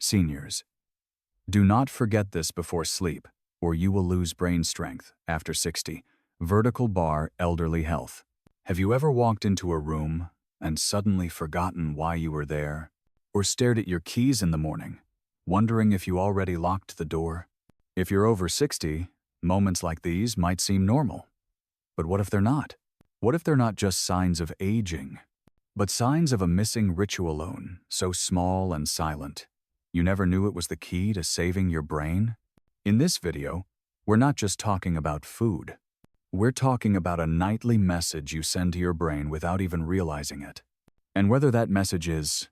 Seniors, do not forget this before sleep, or you will lose brain strength after 60. Vertical bar, elderly health. Have you ever walked into a room and suddenly forgotten why you were there? Or stared at your keys in the morning, wondering if you already locked the door? If you're over 60, moments like these might seem normal. But what if they're not? What if they're not just signs of aging, but signs of a missing ritualone, so small and silent, you never knew it was the key to saving your brain? In this video, we're not just talking about food. We're talking about a nightly message you send to your brain without even realizing it. And whether that message is,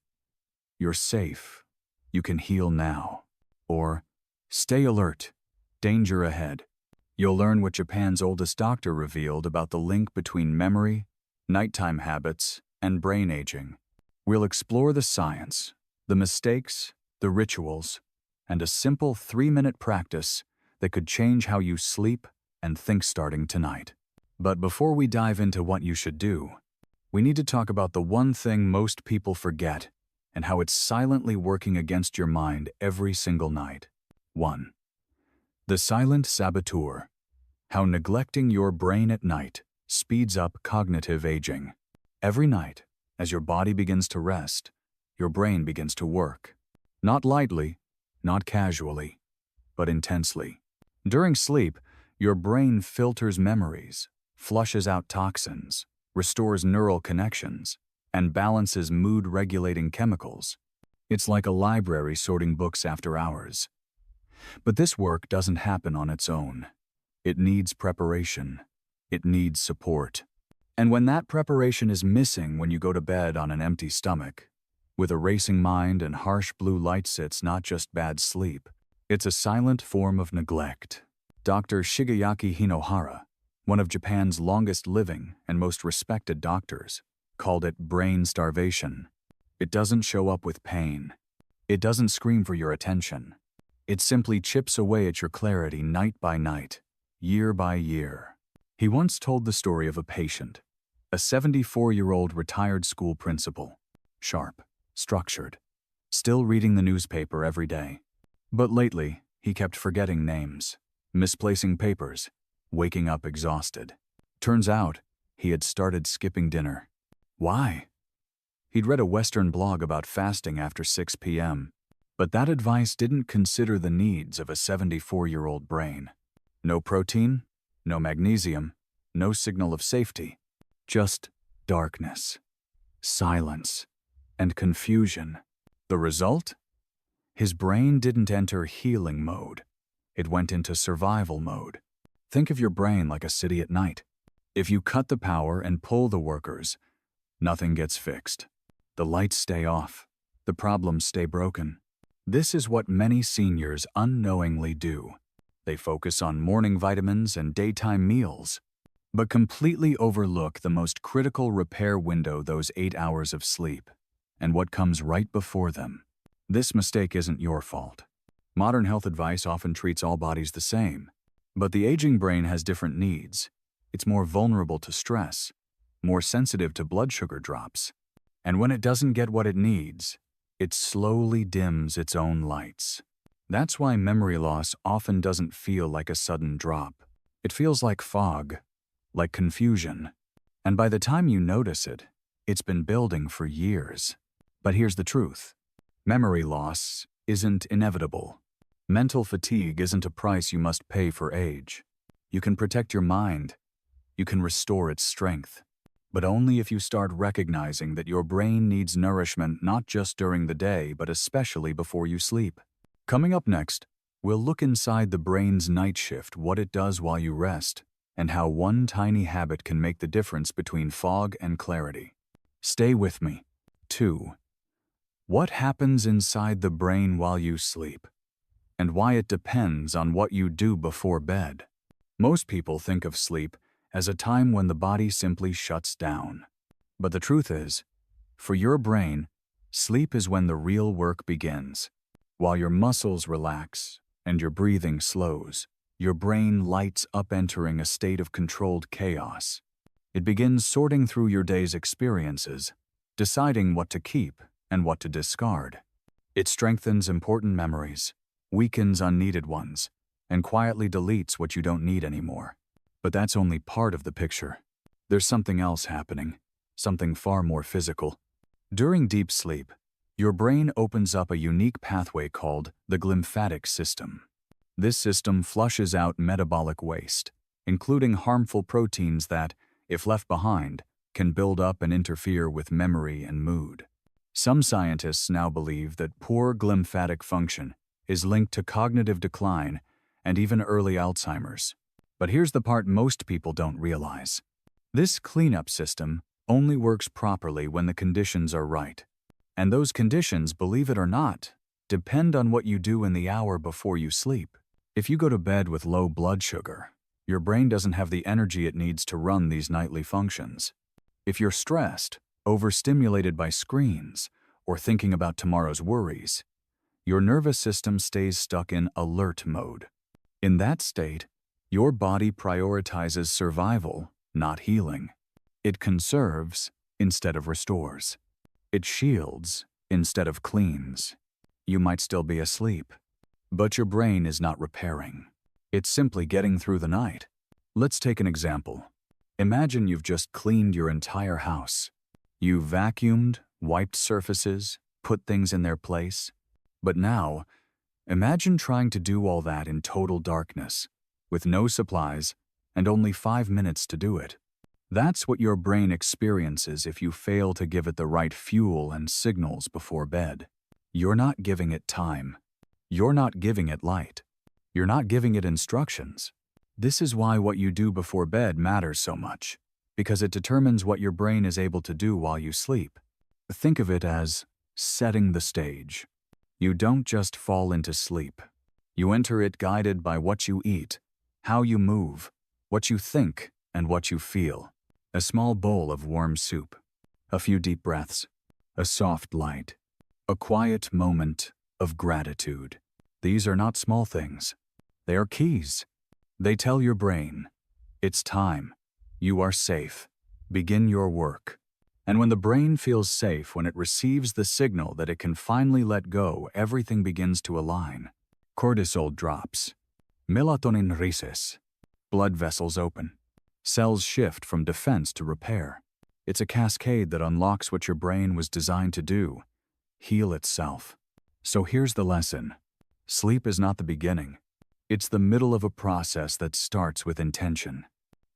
"You're safe, you can heal now," or "Stay alert, danger ahead," you'll learn what Japan's oldest doctor revealed about the link between memory, nighttime habits, and brain aging. We'll explore the science, the mistakes, the rituals, and a simple 3-minute practice that could change how you sleep and think starting tonight. But before we dive into what you should do, we need to talk about the one thing most people forget and how it's silently working against your mind every single night. 1. The silent saboteur. How neglecting your brain at night speeds up cognitive aging. Every night, as your body begins to rest, your brain begins to work. Not lightly, not casually, but intensely. During sleep, your brain filters memories, flushes out toxins, restores neural connections, and balances mood-regulating chemicals. It's like a library sorting books after hours. But this work doesn't happen on its own. It needs preparation. It needs support. And when that preparation is missing when you go to bed on an empty stomach, with a racing mind and harsh blue lights, it's not just bad sleep. It's a silent form of neglect. Dr. Shigeaki Hinohara, one of Japan's longest-living and most respected doctors, called it brain starvation. It doesn't show up with pain. It doesn't scream for your attention. It simply chips away at your clarity night by night, year by year. He once told the story of a patient, a 74-year-old retired school principal, sharp, structured, still reading the newspaper every day. But lately, he kept forgetting names, misplacing papers, waking up exhausted. Turns out, he had started skipping dinner. Why? He'd read a Western blog about fasting after 6 p.m., but that advice didn't consider the needs of a 74-year-old brain. No protein, no magnesium, no signal of safety, just darkness, silence, and confusion. The result? His brain didn't enter healing mode. It went into survival mode. Think of your brain like a city at night. If you cut the power and pull the workers, nothing gets fixed. The lights stay off. The problems stay broken. This is what many seniors unknowingly do. They focus on morning vitamins and daytime meals, but completely overlook the most critical repair window, those 8 hours of sleep, and what comes right before them. This mistake isn't your fault. Modern health advice often treats all bodies the same, but the aging brain has different needs. It's more vulnerable to stress, more sensitive to blood sugar drops, and when it doesn't get what it needs, it slowly dims its own lights. That's why memory loss often doesn't feel like a sudden drop. It feels like fog, like confusion, and by the time you notice it, it's been building for years. But here's the truth. Memory loss isn't inevitable. Mental fatigue isn't a price you must pay for age. You can protect your mind. You can restore its strength. But only if you start recognizing that your brain needs nourishment not just during the day, but especially before you sleep. Coming up next, we'll look inside the brain's night shift, what it does while you rest, and how one tiny habit can make the difference between fog and clarity. Stay with me. 2. What happens inside the brain while you sleep, and why it depends on what you do before bed. Most people think of sleep as a time when the body simply shuts down. But the truth is, for your brain, sleep is when the real work begins. While your muscles relax and your breathing slows, your brain lights up, entering a state of controlled chaos. It begins sorting through your day's experiences, deciding what to keep and what to discard. It strengthens important memories, weakens unneeded ones, and quietly deletes what you don't need anymore. But that's only part of the picture. There's something else happening, something far more physical. During deep sleep, your brain opens up a unique pathway called the glymphatic system. This system flushes out metabolic waste, including harmful proteins that, if left behind, can build up and interfere with memory and mood. Some scientists now believe that poor glymphatic function is linked to cognitive decline and even early Alzheimer's. But here's the part most people don't realize. This cleanup system only works properly when the conditions are right. And those conditions, believe it or not, depend on what you do in the hour before you sleep. If you go to bed with low blood sugar, your brain doesn't have the energy it needs to run these nightly functions. If you're stressed, overstimulated by screens, or thinking about tomorrow's worries, your nervous system stays stuck in alert mode. In that state, your body prioritizes survival, not healing. It conserves instead of restores. It shields instead of cleans. You might still be asleep, but your brain is not repairing. It's simply getting through the night. Let's take an example. Imagine you've just cleaned your entire house. You've vacuumed, wiped surfaces, put things in their place. But now, imagine trying to do all that in total darkness, with no supplies, and only 5 minutes to do it. That's what your brain experiences if you fail to give it the right fuel and signals before bed. You're not giving it time. You're not giving it light. You're not giving it instructions. This is why what you do before bed matters so much, because it determines what your brain is able to do while you sleep. Think of it as setting the stage. You don't just fall into sleep. You enter it guided by what you eat, how you move, what you think, and what you feel. A small bowl of warm soup, a few deep breaths, a soft light, a quiet moment of gratitude. These are not small things. They are keys. They tell your brain, it's time. You are safe. Begin your work. And when the brain feels safe, when it receives the signal that it can finally let go, everything begins to align. Cortisol drops. Melatonin raises. Blood vessels open. Cells shift from defense to repair. It's a cascade that unlocks what your brain was designed to do, heal itself. So here's the lesson. Sleep is not the beginning. It's the middle of a process that starts with intention.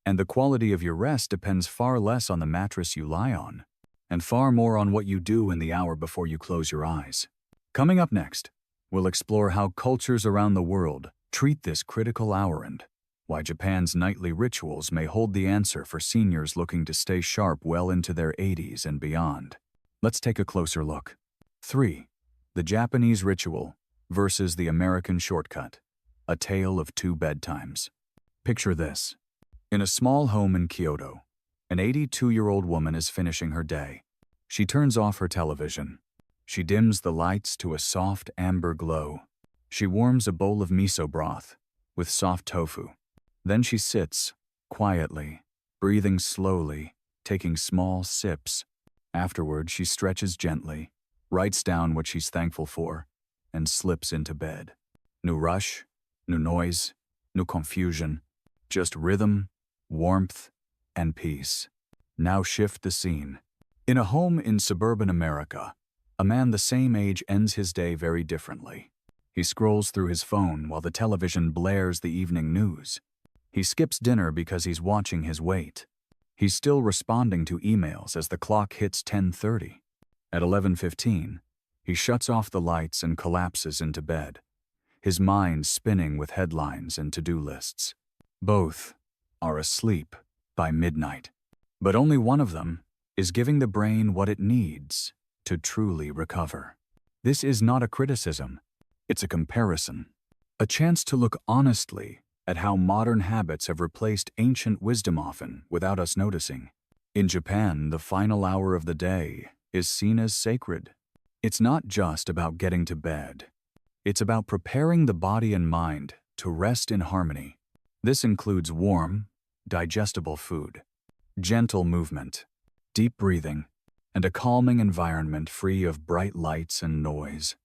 And the quality of your rest depends far less on the mattress you lie on, and far more on what you do in the hour before you close your eyes. Coming up next, we'll explore how cultures around the world treat this critical hour and why Japan's nightly rituals may hold the answer for seniors looking to stay sharp well into their 80s and beyond. Let's take a closer look. 3. The Japanese ritual versus the American shortcut. A tale of two bedtimes. Picture this. In a small home in Kyoto, an 82-year-old woman is finishing her day. She turns off her television. She dims the lights to a soft amber glow. She warms a bowl of miso broth with soft tofu. Then she sits, quietly, breathing slowly, taking small sips. Afterward, she stretches gently, writes down what she's thankful for, and slips into bed. No rush, no noise, no confusion, just rhythm, warmth, and peace. Now shift the scene. In a home in suburban America, a man the same age ends his day very differently. He scrolls through his phone while the television blares the evening news. He skips dinner because he's watching his weight. He's still responding to emails as the clock hits 10:30. At 11:15, he shuts off the lights and collapses into bed, his mind spinning with headlines and to-do lists. Both are asleep by midnight, but only one of them is giving the brain what it needs to truly recover. This is not a criticism, it's a comparison, a chance to look honestly at how modern habits have replaced ancient wisdom often without us noticing. In Japan, the final hour of the day is seen as sacred. It's not just about getting to bed. It's about preparing the body and mind to rest in harmony. This includes warm, digestible food, gentle movement, deep breathing, and a calming environment free of bright lights and noise.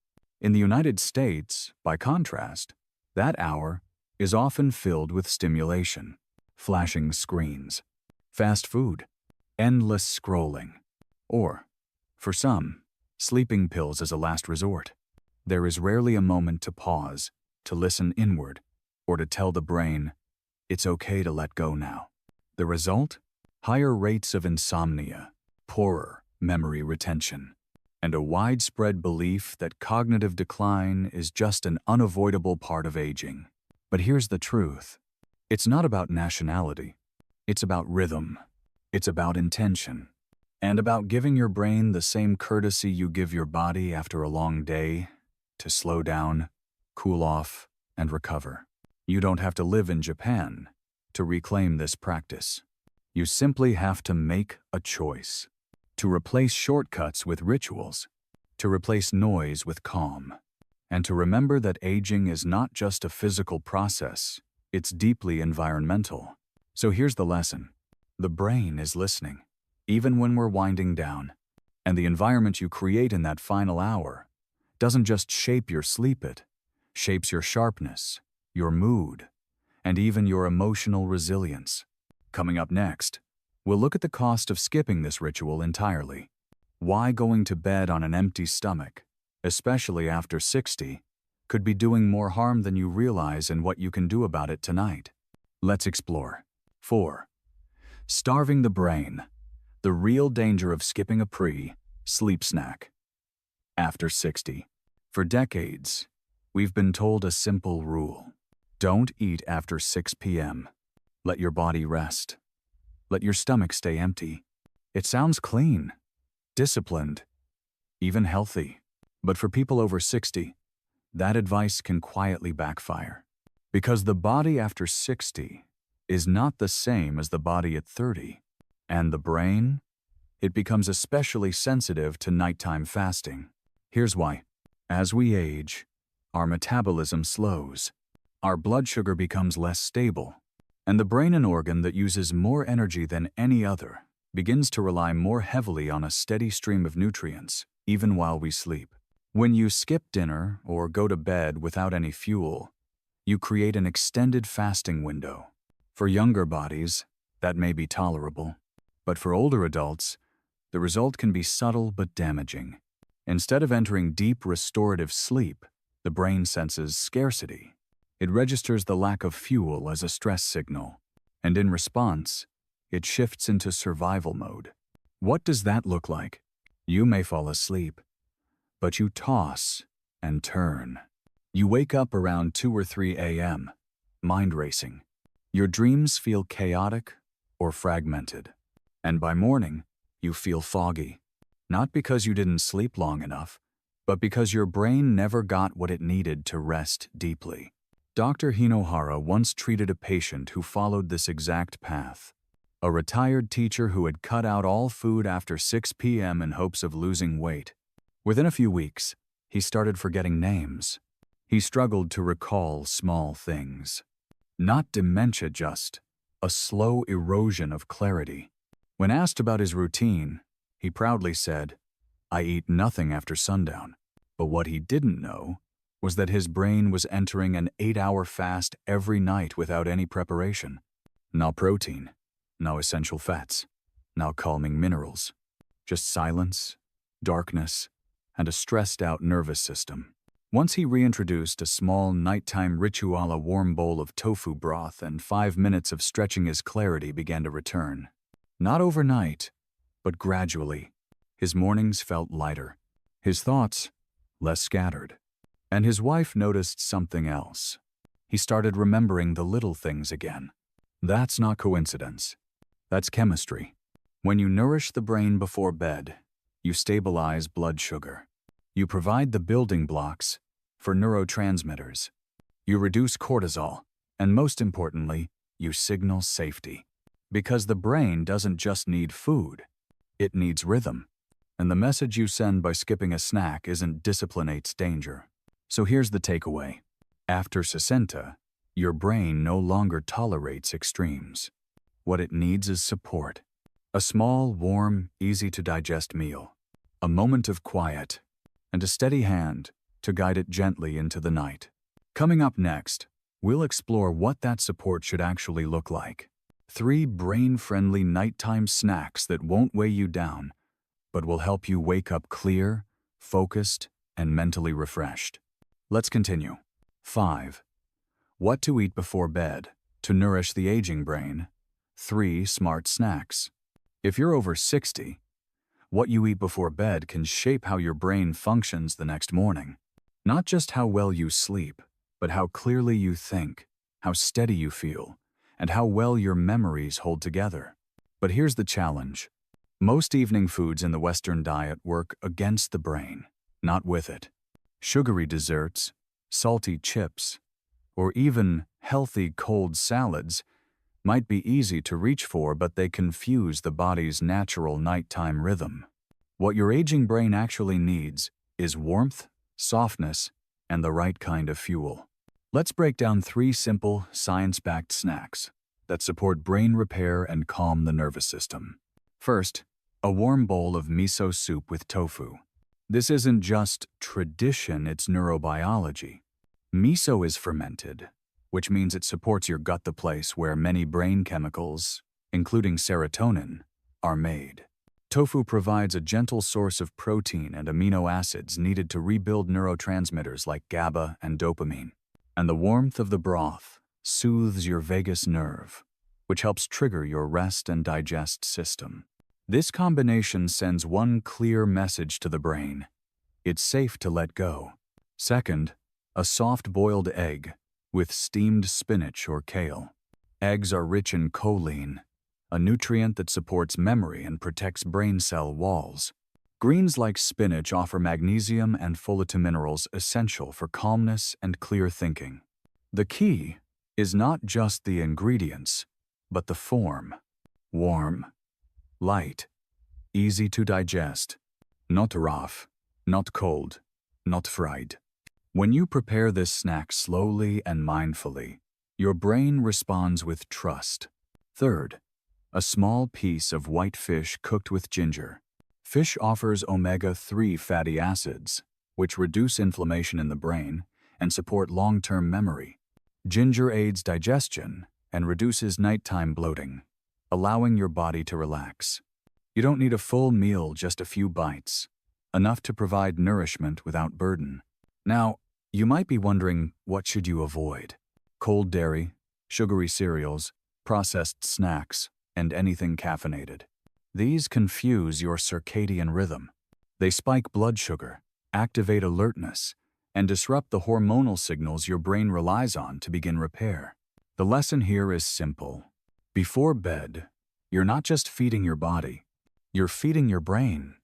In the United States, by contrast, that hour is often filled with stimulation, flashing screens, fast food, endless scrolling, or, for some, sleeping pills as a last resort. There is rarely a moment to pause, to listen inward, or to tell the brain, it's okay to let go now. The result? Higher rates of insomnia, poorer memory retention, and a widespread belief that cognitive decline is just an unavoidable part of aging. But here's the truth. It's not about nationality. It's about rhythm. It's about intention. And about giving your brain the same courtesy you give your body after a long day, to slow down, cool off, and recover. You don't have to live in Japan to reclaim this practice. You simply have to make a choice. To replace shortcuts with rituals, to replace noise with calm, and to remember that aging is not just a physical process, it's deeply environmental. So here's the lesson. The brain is listening, even when we're winding down, and the environment you create in that final hour doesn't just shape your sleep, it shapes your sharpness, your mood, and even your emotional resilience. Coming up next, we'll look at the cost of skipping this ritual entirely. Why going to bed on an empty stomach, especially after 60, could be doing more harm than you realize and what you can do about it tonight. Let's explore. 4. Starving the brain. The real danger of skipping a pre-sleep snack. After 60. For decades, we've been told a simple rule. Don't eat after 6 p.m. Let your body rest. Let your stomach stay empty. It sounds clean, disciplined, even healthy. But for people over 60, that advice can quietly backfire. Because the body after 60 is not the same as the body at 30. And the brain? It becomes especially sensitive to nighttime fasting. Here's why. As we age, our metabolism slows. Our blood sugar becomes less stable. And the brain, an organ that uses more energy than any other, begins to rely more heavily on a steady stream of nutrients, even while we sleep. When you skip dinner or go to bed without any fuel, you create an extended fasting window. For younger bodies, that may be tolerable. But for older adults, the result can be subtle but damaging. Instead of entering deep restorative sleep, the brain senses scarcity. It registers the lack of fuel as a stress signal, and in response, it shifts into survival mode. What does that look like? You may fall asleep, but you toss and turn. You wake up around 2 or 3 a.m., mind racing. Your dreams feel chaotic or fragmented. And by morning, you feel foggy. Not because you didn't sleep long enough, but because your brain never got what it needed to rest deeply. Dr. Hinohara once treated a patient who followed this exact path. A retired teacher who had cut out all food after 6 p.m. in hopes of losing weight. Within a few weeks, he started forgetting names. He struggled to recall small things. Not dementia, just a slow erosion of clarity. When asked about his routine, he proudly said, "I eat nothing after sundown." But what he didn't know was that his brain was entering an 8-hour fast every night without any preparation. No protein, no essential fats, no calming minerals. Just silence, darkness, and a stressed-out nervous system. Once he reintroduced a small nighttime ritual, a warm bowl of tofu broth and 5 minutes of stretching, his clarity began to return. Not overnight, but gradually. His mornings felt lighter, his thoughts less scattered. And his wife noticed something else. He started remembering the little things again. That's not coincidence. That's chemistry. When you nourish the brain before bed, you stabilize blood sugar. You provide the building blocks for neurotransmitters. You reduce cortisol, and most importantly, you signal safety. Because the brain doesn't just need food, it needs rhythm. And the message you send by skipping a snack isn't discipline, it's danger. So here's the takeaway. After 60, your brain no longer tolerates extremes. What it needs is support. A small, warm, easy-to-digest meal. A moment of quiet. And a steady hand to guide it gently into the night. Coming up next, we'll explore what that support should actually look like. 3 brain-friendly nighttime snacks that won't weigh you down, but will help you wake up clear, focused, and mentally refreshed. Let's continue. 5. What to eat before bed to nourish the aging brain. 3 smart snacks. If you're over 60, what you eat before bed can shape how your brain functions the next morning. Not just how well you sleep, but how clearly you think, how steady you feel, and how well your memories hold together. But here's the challenge. Most evening foods in the Western diet work against the brain, not with it. Sugary desserts, salty chips, or even healthy cold salads might be easy to reach for, but they confuse the body's natural nighttime rhythm. What your aging brain actually needs is warmth, softness, and the right kind of fuel. Let's break down 3 simple, science-backed snacks that support brain repair and calm the nervous system. First, a warm bowl of miso soup with tofu. This isn't just tradition, it's neurobiology. Miso is fermented, which means it supports your gut, the place where many brain chemicals, including serotonin, are made. Tofu provides a gentle source of protein and amino acids needed to rebuild neurotransmitters like GABA and dopamine. And the warmth of the broth soothes your vagus nerve, which helps trigger your rest and digest system. This combination sends one clear message to the brain: it's safe to let go. Second, a soft boiled egg with steamed spinach or kale. Eggs are rich in choline, a nutrient that supports memory and protects brain cell walls. Greens like spinach offer magnesium and folate minerals essential for calmness and clear thinking. The key is not just the ingredients, but the form. Warm, light, easy to digest, not rough, not cold, not fried. When you prepare this snack slowly and mindfully, your brain responds with trust. Third, a small piece of white fish cooked with ginger. Fish offers omega-3 fatty acids, which reduce inflammation in the brain and support long-term memory. Ginger aids digestion and reduces nighttime bloating, allowing your body to relax. You don't need a full meal, just a few bites, enough to provide nourishment without burden. Now, you might be wondering, what should you avoid? Cold dairy, sugary cereals, processed snacks, and anything caffeinated. These confuse your circadian rhythm. They spike blood sugar, activate alertness, and disrupt the hormonal signals your brain relies on to begin repair. The lesson here is simple. Before bed, you're not just feeding your body, you're feeding your brain.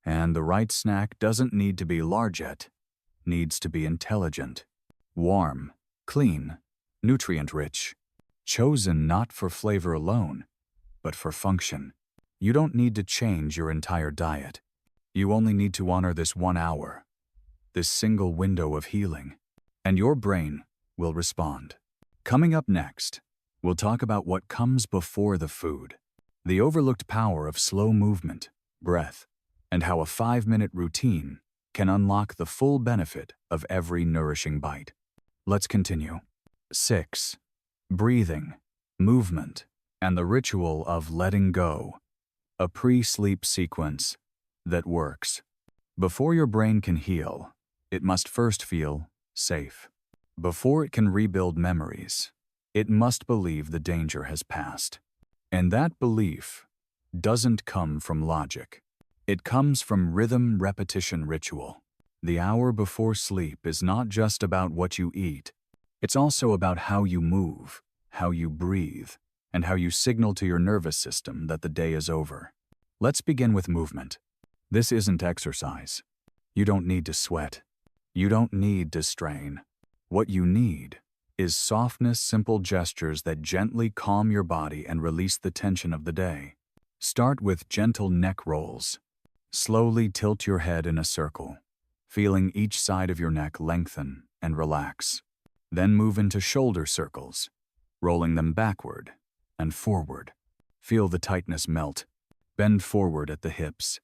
And the right snack doesn't need to be large yet, needs to be intelligent, warm, clean, nutrient-rich, chosen not for flavor alone, but for function. You don't need to change your entire diet. You only need to honor this 1 hour, this single window of healing, and your brain will respond. Coming up next, we'll talk about what comes before the food, the overlooked power of slow movement, breath, and how a 5-minute routine can unlock the full benefit of every nourishing bite. Let's continue. 6. Breathing, movement, and the ritual of letting go. A pre-sleep sequence that works. Before your brain can heal, it must first feel safe. Before it can rebuild memories, it must believe the danger has passed. And that belief doesn't come from logic. It comes from rhythm, repetition, ritual. The hour before sleep is not just about what you eat. It's also about how you move, how you breathe, and how you signal to your nervous system that the day is over. Let's begin with movement. This isn't exercise. You don't need to sweat. You don't need to strain. What you need is softness, simple gestures that gently calm your body and release the tension of the day. Start with gentle neck rolls. Slowly tilt your head in a circle, feeling each side of your neck lengthen and relax. Then move into shoulder circles, rolling them backward and forward. Feel the tightness melt. Bend forward at the hips.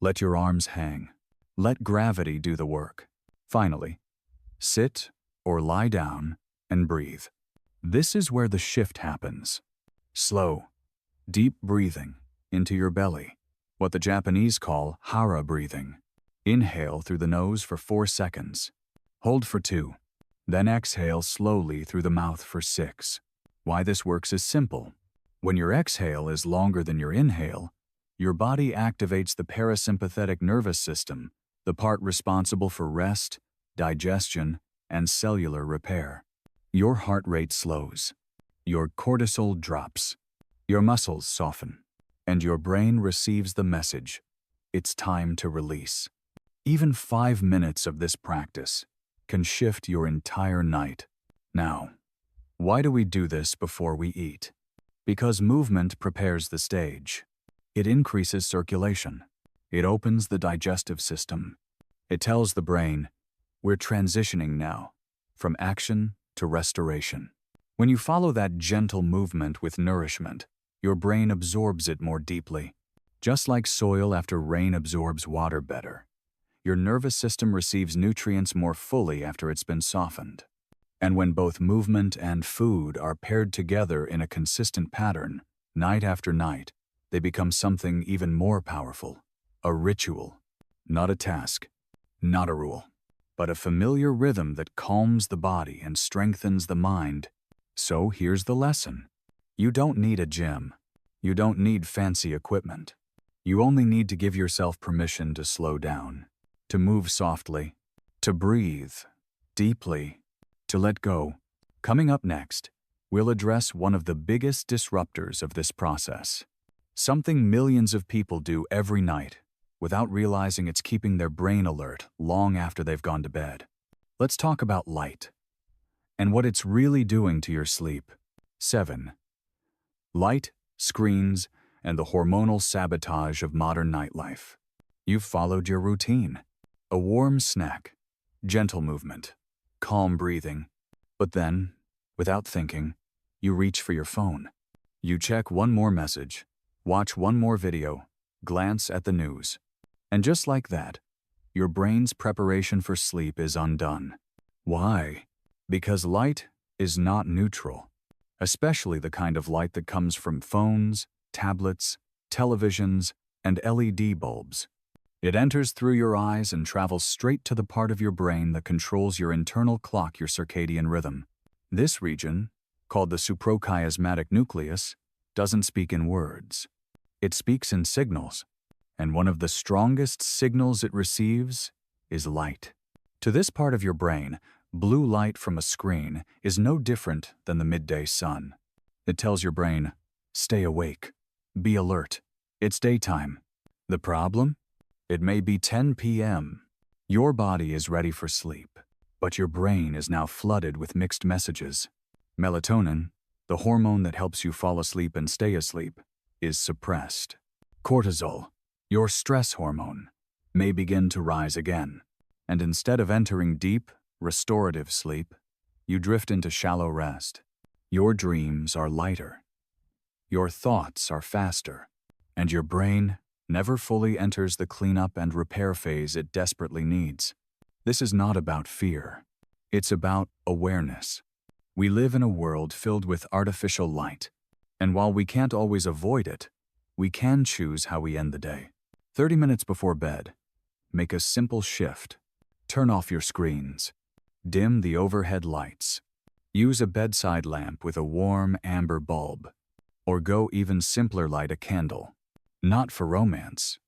Let your arms hang. Let gravity do the work. Finally, sit or lie down and breathe. This is where the shift happens. Slow, deep breathing into your belly, what the Japanese call hara breathing. Inhale through the nose for 4 seconds. Hold for 2. Then exhale slowly through the mouth for 6. Why this works is simple. When your exhale is longer than your inhale, your body activates the parasympathetic nervous system, the part responsible for rest, digestion, and cellular repair. Your heart rate slows, your cortisol drops, your muscles soften, and your brain receives the message. It's time to release. Even 5 minutes of this practice can shift your entire night. Now, why do we do this before we eat? Because movement prepares the stage. It increases circulation. It opens the digestive system. It tells the brain, we're transitioning now, from action to restoration. When you follow that gentle movement with nourishment, your brain absorbs it more deeply. Just like soil after rain absorbs water better, your nervous system receives nutrients more fully after it's been softened. And when both movement and food are paired together in a consistent pattern, night after night, they become something even more powerful. A ritual, not a task, not a rule, but a familiar rhythm that calms the body and strengthens the mind. So here's the lesson. You don't need a gym. You don't need fancy equipment. You only need to give yourself permission to slow down, to move softly, to breathe deeply, to let go. Coming up next, we'll address one of the biggest disruptors of this process. Something millions of people do every night without realizing it's keeping their brain alert long after they've gone to bed. Let's talk about light and what it's really doing to your sleep. 7. Light, screens, and the hormonal sabotage of modern nightlife. You've followed your routine. A warm snack, gentle movement, calm breathing. But then, without thinking, you reach for your phone. You check one more message, watch one more video, glance at the news. And just like that, your brain's preparation for sleep is undone. Why? Because light is not neutral, especially the kind of light that comes from phones, tablets, televisions, and LED bulbs. It enters through your eyes and travels straight to the part of your brain that controls your internal clock, your circadian rhythm. This region, called the suprachiasmatic nucleus, doesn't speak in words. It speaks in signals, and one of the strongest signals it receives is light. To this part of your brain, blue light from a screen is no different than the midday sun. It tells your brain, stay awake, be alert, it's daytime. The problem? It may be 10 p.m. Your body is ready for sleep, but your brain is now flooded with mixed messages. Melatonin, the hormone that helps you fall asleep and stay asleep, is suppressed. Cortisol, your stress hormone, may begin to rise again, and instead of entering deep, restorative sleep, you drift into shallow rest. Your dreams are lighter. Your thoughts are faster, and your brain never fully enters the cleanup and repair phase it desperately needs. This is not about fear. It's about awareness. We live in a world filled with artificial light, and while we can't always avoid it, we can choose how we end the day. 30 minutes before bed, make a simple shift. Turn off your screens. Dim the overhead lights. Use a bedside lamp with a warm amber bulb, or go even simpler, light a candle. Not for romance,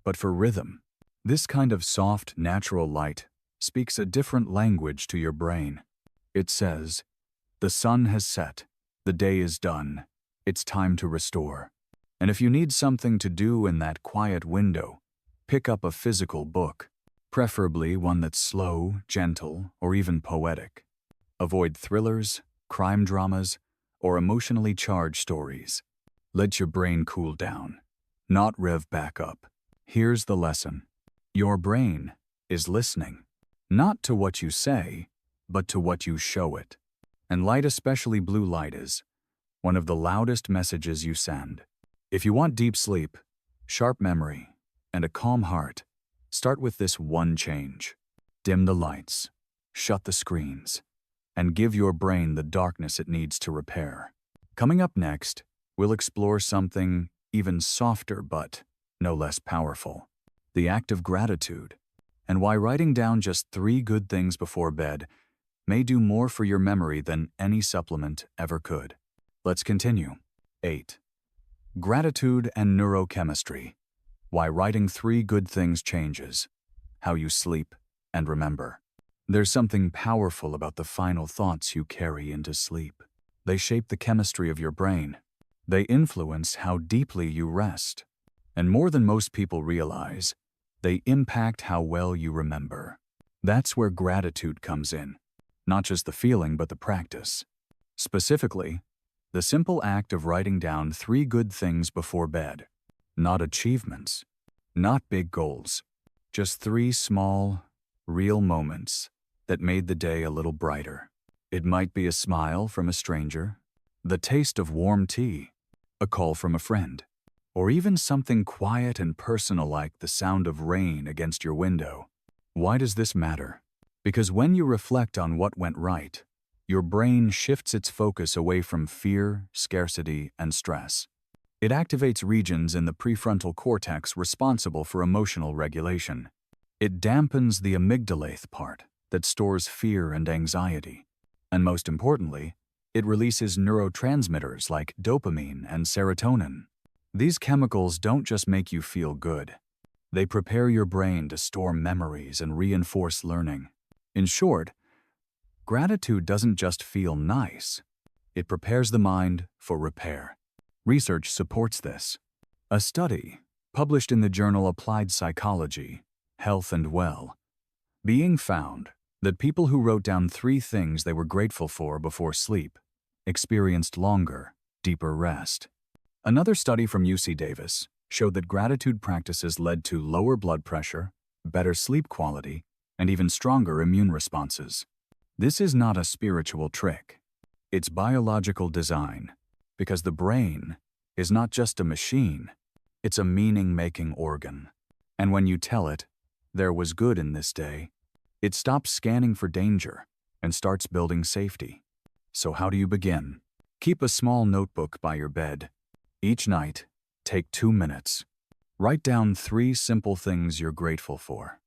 but for rhythm. This kind of soft, natural light speaks a different language to your brain. It says, the sun has set, the day is done, it's time to restore. And if you need something to do in that quiet window, pick up a physical book, preferably one that's slow, gentle, or even poetic. Avoid thrillers, crime dramas, or emotionally charged stories. Let your brain cool down, not rev back up. Here's the lesson. Your brain is listening, not to what you say, but to what you show it. And light, especially blue light, is one of the loudest messages you send. If you want deep sleep, sharp memory, and a calm heart, start with this one change. Dim the lights, shut the screens, and give your brain the darkness it needs to repair. Coming up next, we'll explore something even softer but no less powerful: the act of gratitude, and why writing down just 3 good things before bed may do more for your memory than any supplement ever could. Let's continue. 8. Gratitude and neurochemistry. Why writing 3 good things changes how you sleep and remember. There's something powerful about the final thoughts you carry into sleep. They shape the chemistry of your brain. They influence how deeply you rest. And more than most people realize, they impact how well you remember. That's where gratitude comes in. Not just the feeling, but the practice. Specifically, the simple act of writing down 3 good things before bed. Not achievements, not big goals, just 3 small, real moments that made the day a little brighter. It might be a smile from a stranger, the taste of warm tea, a call from a friend, or even something quiet and personal like the sound of rain against your window. Why does this matter? Because when you reflect on what went right, your brain shifts its focus away from fear, scarcity, and stress. It activates regions in the prefrontal cortex responsible for emotional regulation. It dampens the amygdala part that stores fear and anxiety. And most importantly, it releases neurotransmitters like dopamine and serotonin. These chemicals don't just make you feel good. They prepare your brain to store memories and reinforce learning. In short, gratitude doesn't just feel nice. It prepares the mind for repair. Research supports this. A study, published in the journal Applied Psychology, Health and Well, being found that people who wrote down 3 things they were grateful for before sleep experienced longer, deeper rest. Another study from UC Davis showed that gratitude practices led to lower blood pressure, better sleep quality, and even stronger immune responses. This is not a spiritual trick. It's biological design, because the brain is not just a machine, it's a meaning-making organ. And when you tell it, "There was good in this day," it stops scanning for danger and starts building safety. So how do you begin? Keep a small notebook by your bed. Each night, take 2 minutes. Write down 3 simple things you're grateful for.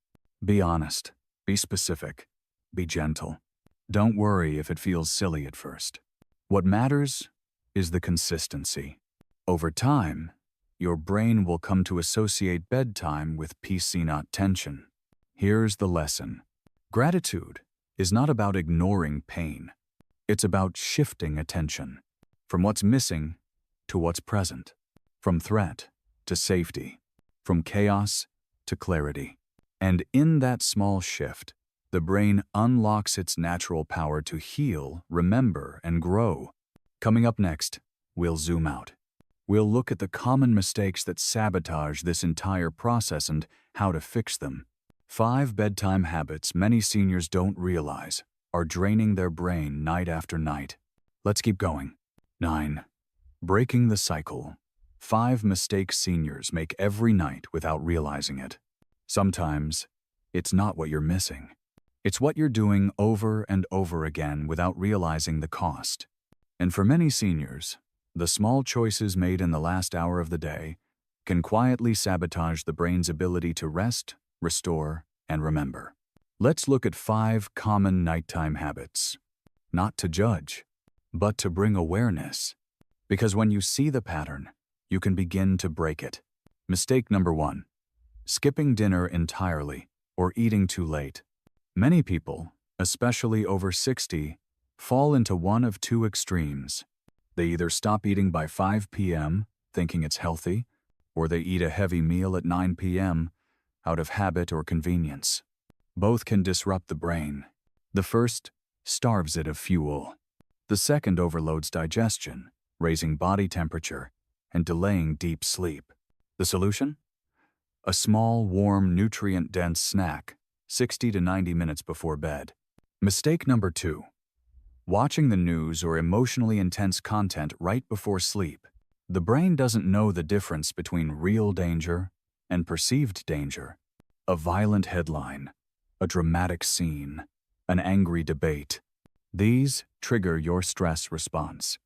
Be honest, be specific, be gentle. Don't worry if it feels silly at first. What matters is the consistency. Over time, your brain will come to associate bedtime with peace, not tension. Here's the lesson. Gratitude is not about ignoring pain. It's about shifting attention from what's missing to what's present, from threat to safety, from chaos to clarity. And in that small shift, the brain unlocks its natural power to heal, remember, and grow. Coming up next, we'll zoom out. We'll look at the common mistakes that sabotage this entire process and how to fix them. 5 bedtime habits many seniors don't realize are draining their brain night after night. Let's keep going. 9. Breaking the cycle. 5 mistakes seniors make every night without realizing it. Sometimes, it's not what you're missing. It's what you're doing over and over again without realizing the cost. And for many seniors, the small choices made in the last hour of the day can quietly sabotage the brain's ability to rest, restore, and remember. Let's look at 5 common nighttime habits. Not to judge, but to bring awareness. Because when you see the pattern, you can begin to break it. Mistake number 1. Skipping dinner entirely or eating too late. Many people, especially over 60, fall into one of 2 extremes. They either stop eating by 5 p.m., thinking it's healthy, or they eat a heavy meal at 9 p.m. out of habit or convenience. Both can disrupt the brain. The first starves it of fuel. The second overloads digestion, raising body temperature and delaying deep sleep. The solution? A small, warm, nutrient-dense snack, 60 to 90 minutes before bed. Mistake number 2. Watching the news or emotionally intense content right before sleep. The brain doesn't know the difference between real danger and perceived danger. A violent headline, a dramatic scene, an angry debate. These trigger your stress response.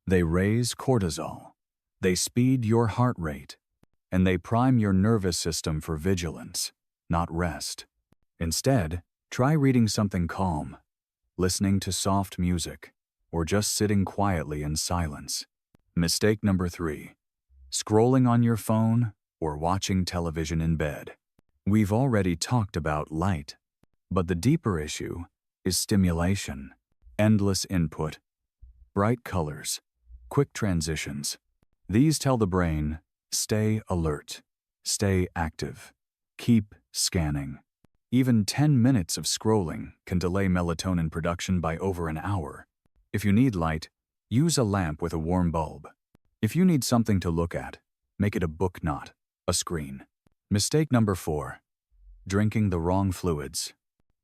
They raise cortisol. They speed your heart rate. And they prime your nervous system for vigilance, not rest. Instead, try reading something calm, listening to soft music, or just sitting quietly in silence. Mistake number 3. Scrolling on your phone or watching television in bed. We've already talked about light, but the deeper issue is stimulation, endless input, bright colors, quick transitions. These tell the brain, stay alert, stay active, keep scanning. Even 10 minutes of scrolling can delay melatonin production by over an hour. If you need light, use a lamp with a warm bulb. If you need something to look at, make it a book, not a screen. Mistake number 4. Drinking the wrong fluids.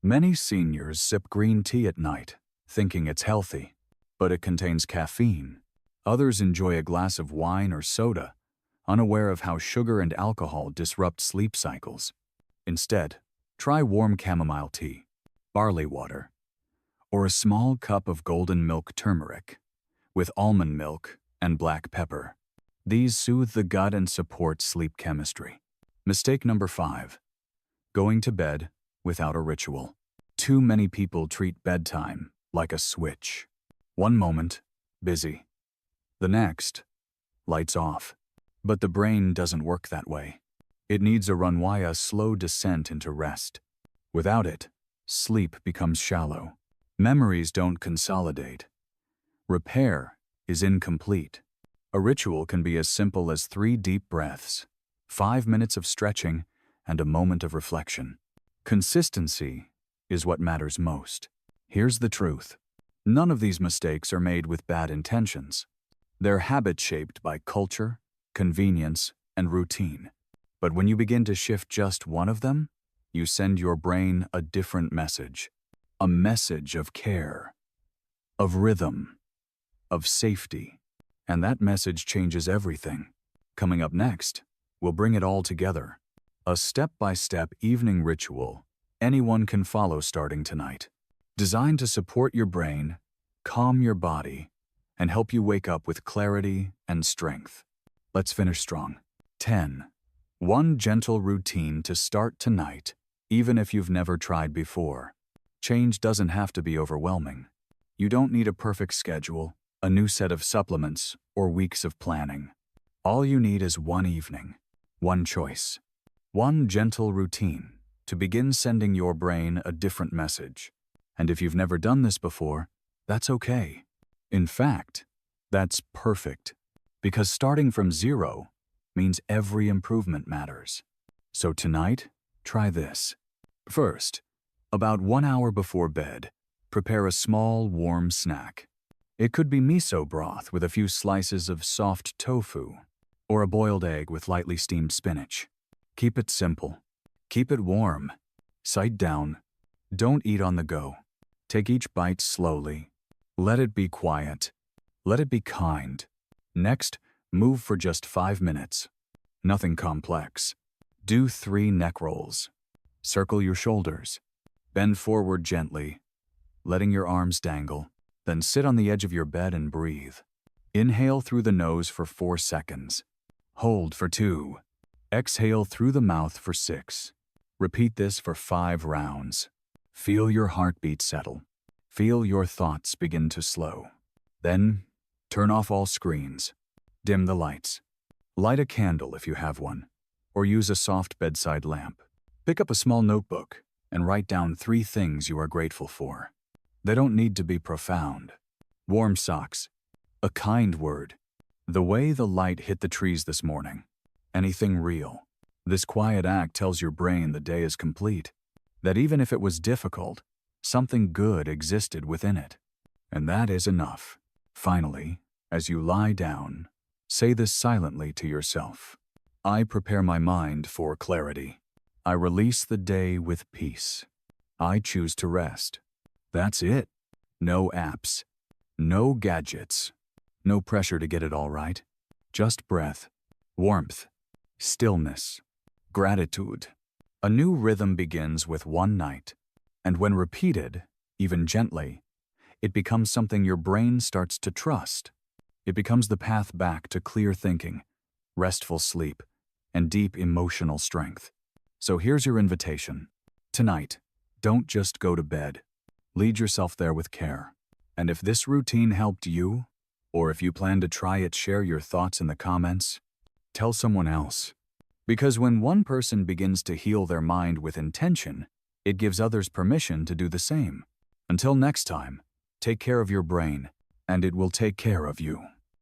Many seniors sip green tea at night, thinking it's healthy, but it contains caffeine. Others enjoy a glass of wine or soda, unaware of how sugar and alcohol disrupt sleep cycles. Instead, try warm chamomile tea, barley water, or a small cup of golden milk turmeric with almond milk and black pepper. These soothe the gut and support sleep chemistry. Mistake number 5. Going to bed without a ritual. Too many people treat bedtime like a switch. One moment, busy. The next, lights off. But the brain doesn't work that way. It needs a runway, a slow descent into rest. Without it, sleep becomes shallow. Memories don't consolidate. Repair is incomplete. A ritual can be as simple as 3 deep breaths, 5 minutes of stretching, and a moment of reflection. Consistency is what matters most. Here's the truth. None of these mistakes are made with bad intentions. They're habits shaped by culture, convenience, and routine. But when you begin to shift just one of them, you send your brain a different message. A message of care, of rhythm, of safety. And that message changes everything. Coming up next, we'll bring it all together. A step-by-step evening ritual anyone can follow starting tonight. Designed to support your brain, calm your body, and help you wake up with clarity and strength. Let's finish strong. 10. One gentle routine to start tonight, even if you've never tried before. Change doesn't have to be overwhelming. You don't need a perfect schedule, a new set of supplements, or weeks of planning. All you need is one evening, one choice, one gentle routine to begin sending your brain a different message. And if you've never done this before, that's okay. In fact, that's perfect, because starting from 0 means every improvement matters. So tonight, try this. First, about 1 hour before bed, prepare a small, warm snack. It could be miso broth with a few slices of soft tofu, or a boiled egg with lightly steamed spinach. Keep it simple. Keep it warm. Sight down. Don't eat on the go. Take each bite slowly. Let it be quiet. Let it be kind. Next, move for just 5 minutes. Nothing complex. Do 3 neck rolls. Circle your shoulders. Bend forward gently, letting your arms dangle. Then sit on the edge of your bed and breathe. Inhale through the nose for 4 seconds. Hold for 2. Exhale through the mouth for 6. Repeat this for 5 rounds. Feel your heartbeat settle. Feel your thoughts begin to slow. Then, turn off all screens. Dim the lights. Light a candle if you have one, or use a soft bedside lamp. Pick up a small notebook and write down 3 things you are grateful for. They don't need to be profound. Warm socks. A kind word. The way the light hit the trees this morning. Anything real. This quiet act tells your brain the day is complete, that even if it was difficult, something good existed within it. And that is enough. Finally, as you lie down, say this silently to yourself. I prepare my mind for clarity. I release the day with peace. I choose to rest. That's it. No apps. No gadgets. No pressure to get it all right. Just breath, warmth, stillness, gratitude. A new rhythm begins with one night, And when repeated, even gently, it becomes something your brain starts to trust. It becomes the path back to clear thinking, restful sleep, and deep emotional strength. So here's your invitation. Tonight, don't just go to bed. Lead yourself there with care. And if this routine helped you, or if you plan to try it, share your thoughts in the comments. Tell someone else. Because when one person begins to heal their mind with intention, it gives others permission to do the same. Until next time, take care of your brain, and it will take care of you.